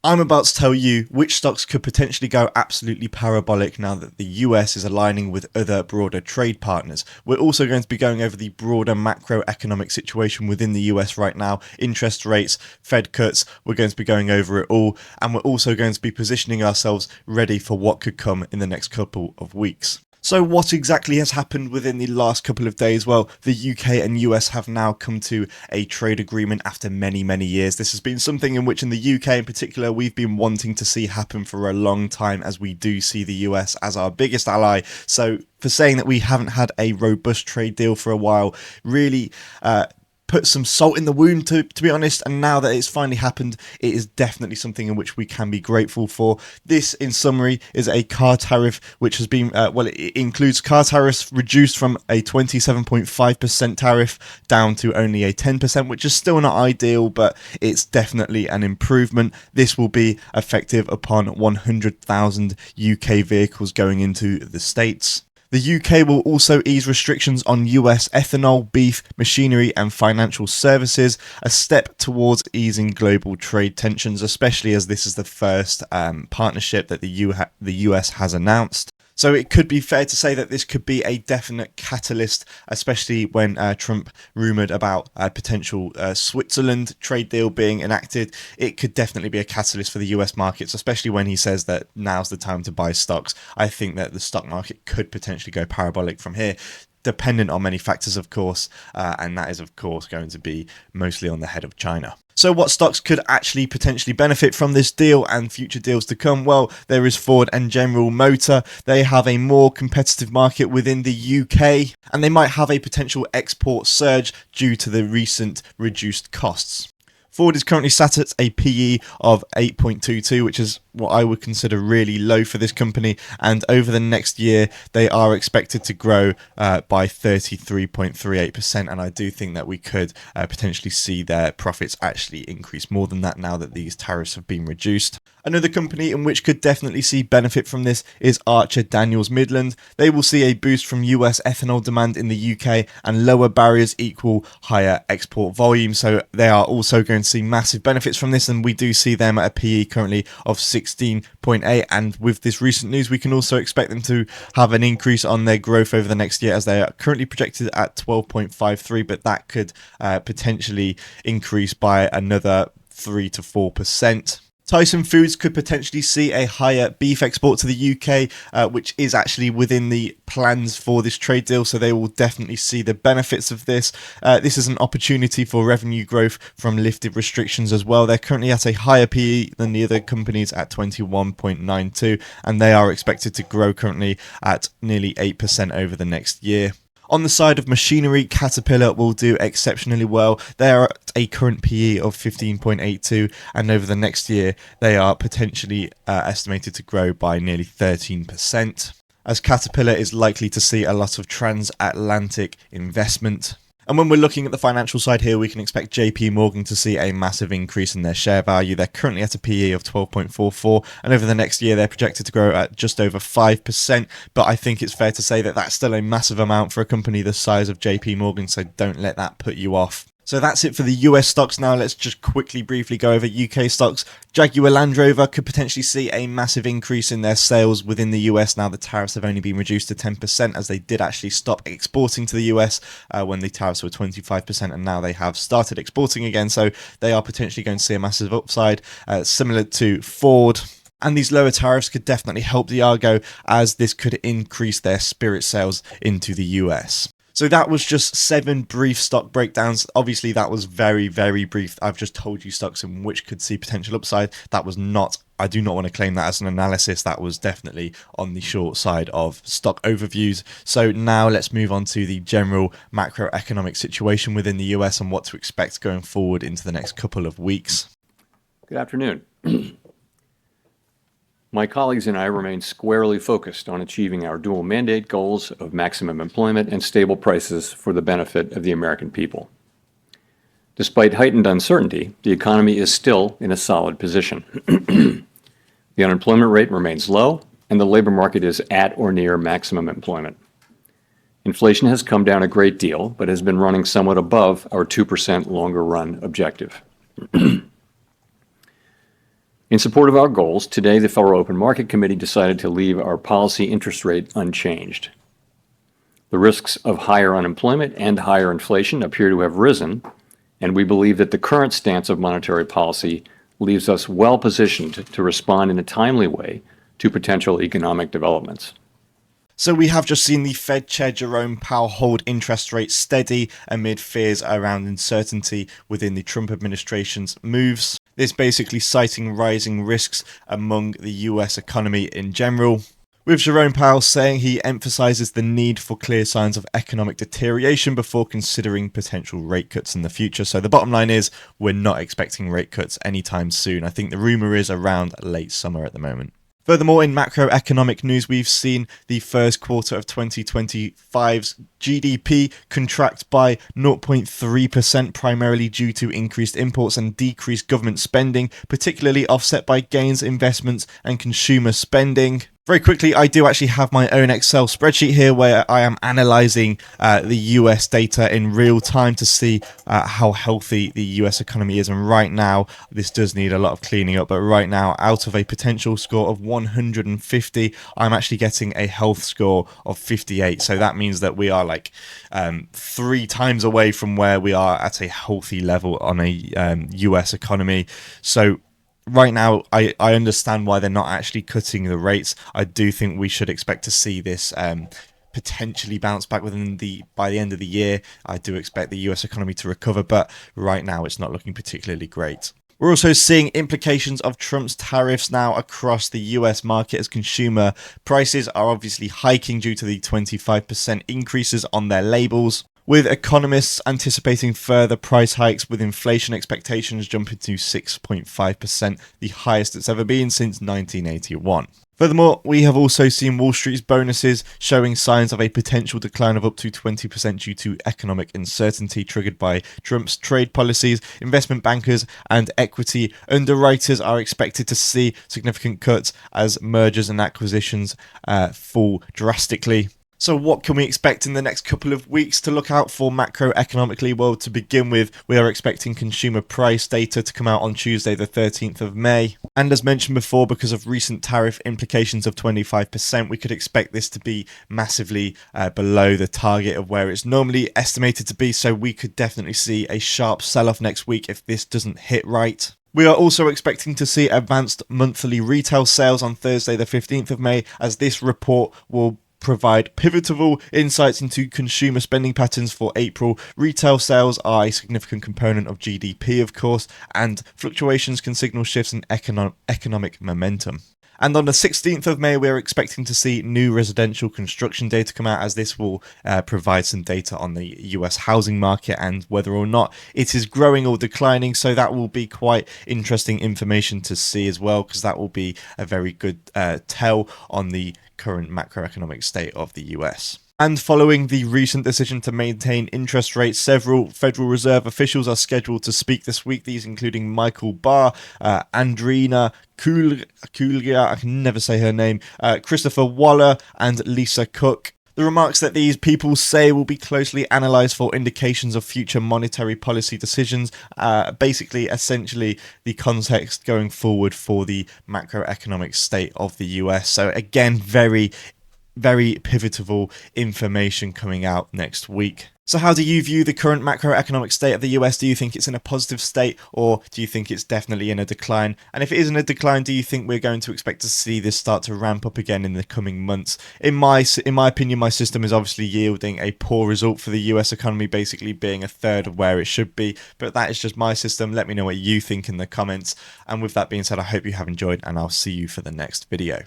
I'm about to tell you which stocks could potentially go absolutely parabolic now that the US is aligning with other broader trade partners. We're also going to be going over the broader macroeconomic situation within the US right now, interest rates, Fed cuts. We're going to be going over it all, and we're also going to be positioning ourselves ready for what could come in the next couple of weeks. So what exactly has happened within the last couple of days? Well, the UK and US have now come to a trade agreement after many years. This has been something in which in the UK in particular we've been wanting to see happen for a long time, as we do see the US as our biggest ally. So for saying that we haven't had a robust trade deal for a while really put some salt in the wound, to be honest, and now that it's finally happened, it is definitely something in which we can be grateful for. This, in summary, is a car tariff which has been, it includes car tariffs reduced from a 27.5% tariff down to only a 10%, which is still not ideal, but it's definitely an improvement. This will be effective upon 100,000 UK vehicles going into the States. The UK will also ease restrictions on US ethanol, beef, machinery and financial services, a step towards easing global trade tensions, especially as this is the first partnership that the US has announced. So it could be fair to say that this could be a definite catalyst, especially when Trump rumoured about a potential Switzerland trade deal being enacted. It could definitely be a catalyst for the US markets, especially when he says that now's the time to buy stocks. I think that the stock market could potentially go parabolic from here, dependent on many factors, of course, and that is, of course, going to be mostly on the head of China. So what stocks could actually potentially benefit from this deal and future deals to come? Well, there is Ford and General Motor. They have a more competitive market within the UK, and they might have a potential export surge due to the recent reduced costs. Ford is currently sat at a PE of 8.22, which is what I would consider really low for this company. And over the next year, they are expected to grow by 33.38%. And I do think that we could potentially see their profits actually increase more than that now that these tariffs have been reduced. Another company in which could definitely see benefit from this is Archer Daniels Midland. They will see a boost from US ethanol demand in the UK, and lower barriers equal higher export volume. So they are also going to see massive benefits from this, and we do see them at a PE currently of 16.8, and with this recent news we can also expect them to have an increase on their growth over the next year, as they are currently projected at 12.53, but that could potentially increase by another 3 to 4%. Tyson Foods could potentially see a higher beef export to the UK, which is actually within the plans for this trade deal, so they will definitely see the benefits of this. This is an opportunity for revenue growth from lifted restrictions as well. They're currently at a higher PE than the other companies at 21.92, and they are expected to grow currently at nearly 8% over the next year. On the side of machinery, Caterpillar will do exceptionally well. They are at a current PE of 15.82, and over the next year, they are potentially estimated to grow by nearly 13%, as Caterpillar is likely to see a lot of transatlantic investment. And when we're looking at the financial side here, we can expect JP Morgan to see a massive increase in their share value. They're currently at a PE of 12.44, and over the next year, they're projected to grow at just over 5%. But I think it's fair to say that that's still a massive amount for a company the size of JP Morgan, so don't let that put you off. So that's it for the US stocks. Now let's just briefly go over UK stocks. Jaguar Land Rover could potentially see a massive increase in their sales within the US now the tariffs have only been reduced to 10%, as they did actually stop exporting to the US when the tariffs were 25%, and now they have started exporting again, so they are potentially going to see a massive upside, similar to Ford. And these lower tariffs could definitely help the Argo, as this could increase their spirit sales into the US. So that was just 7 brief stock breakdowns. Obviously, that was very brief. I've just told you stocks in which could see potential upside. That was not, I do not want to claim that as an analysis. That was definitely on the short side of stock overviews. So now let's move on to the general macroeconomic situation within the US and what to expect going forward into the next couple of weeks. Good afternoon. My colleagues and I remain squarely focused on achieving our dual mandate goals of maximum employment and stable prices for the benefit of the American people. Despite heightened uncertainty, the economy is still in a solid position. The unemployment rate remains low, and the labor market is at or near maximum employment. Inflation has come down a great deal, but has been running somewhat above our 2% longer run objective. In support of our goals, today the Federal Open Market Committee decided to leave our policy interest rate unchanged. The risks of higher unemployment and higher inflation appear to have risen, and we believe that the current stance of monetary policy leaves us well positioned to respond in a timely way to potential economic developments. So we have just seen the Fed Chair Jerome Powell hold interest rates steady amid fears around uncertainty within the Trump administration's moves. This basically citing rising risks among the US economy in general. With Jerome Powell saying he emphasizes the need for clear signs of economic deterioration before considering potential rate cuts in the future. So the bottom line is we're not expecting rate cuts anytime soon. I think the rumor is around late summer at the moment. Furthermore, in macroeconomic news, we've seen the first quarter of 2025's GDP contract by 0.3%, primarily due to increased imports and decreased government spending, particularly offset by gains, investments, and consumer spending. Very quickly, I do actually have my own Excel spreadsheet here where I am analysing the US data in real time to see how healthy the US economy is. And right now, this does need a lot of cleaning up. But right now, out of a potential score of 150, I'm actually getting a health score of 58. So that means that we are like 3 times away from where we are at a healthy level on a US economy. So right now, I understand why they're not actually cutting the rates. I do think we should expect to see this potentially bounce back by the end of the year. I do expect the US economy to recover, but right now it's not looking particularly great. We're also seeing implications of Trump's tariffs now across the US market as consumer prices are obviously hiking due to the 25% increases on their labels, with economists anticipating further price hikes, with inflation expectations jumping to 6.5%, the highest it's ever been since 1981. Furthermore, we have also seen Wall Street's bonuses showing signs of a potential decline of up to 20% due to economic uncertainty triggered by Trump's trade policies. Investment bankers and equity underwriters are expected to see significant cuts as mergers and acquisitions fall drastically. So what can we expect in the next couple of weeks to look out for macroeconomically? Well, to begin with, we are expecting consumer price data to come out on Tuesday, the 13th of May. And as mentioned before, because of recent tariff implications of 25%, we could expect this to be massively below the target of where it's normally estimated to be. So we could definitely see a sharp sell-off next week if this doesn't hit right. We are also expecting to see advanced monthly retail sales on Thursday, the 15th of May, as this report will provide pivotal insights into consumer spending patterns for April. Retail sales are a significant component of GDP, of course, and fluctuations can signal shifts in economic momentum. And on the 16th of May, we're expecting to see new residential construction data come out, as this will provide some data on the US housing market and whether or not it is growing or declining. So that will be quite interesting information to see as well, because that will be a very good tell on the current macroeconomic state of the US. And following the recent decision to maintain interest rates, several Federal Reserve officials are scheduled to speak this week, these including Michael Barr, Andrina Kulga, I can never say her name, Christopher Waller, and Lisa Cook. The remarks that these people say will be closely analysed for indications of future monetary policy decisions, basically, essentially, the context going forward for the macroeconomic state of the US. So again, very pivotal information coming out next week. So how do you view the current macroeconomic state of the US? Do you think it's in a positive state, or do you think it's definitely in a decline? And if it is in a decline, do you think we're going to expect to see this start to ramp up again in the coming months? In my opinion, my system is obviously yielding a poor result for the US economy, basically being a third of where it should be. But that is just my system. Let me know what you think in the comments. And with that being said, I hope you have enjoyed, and I'll see you for the next video.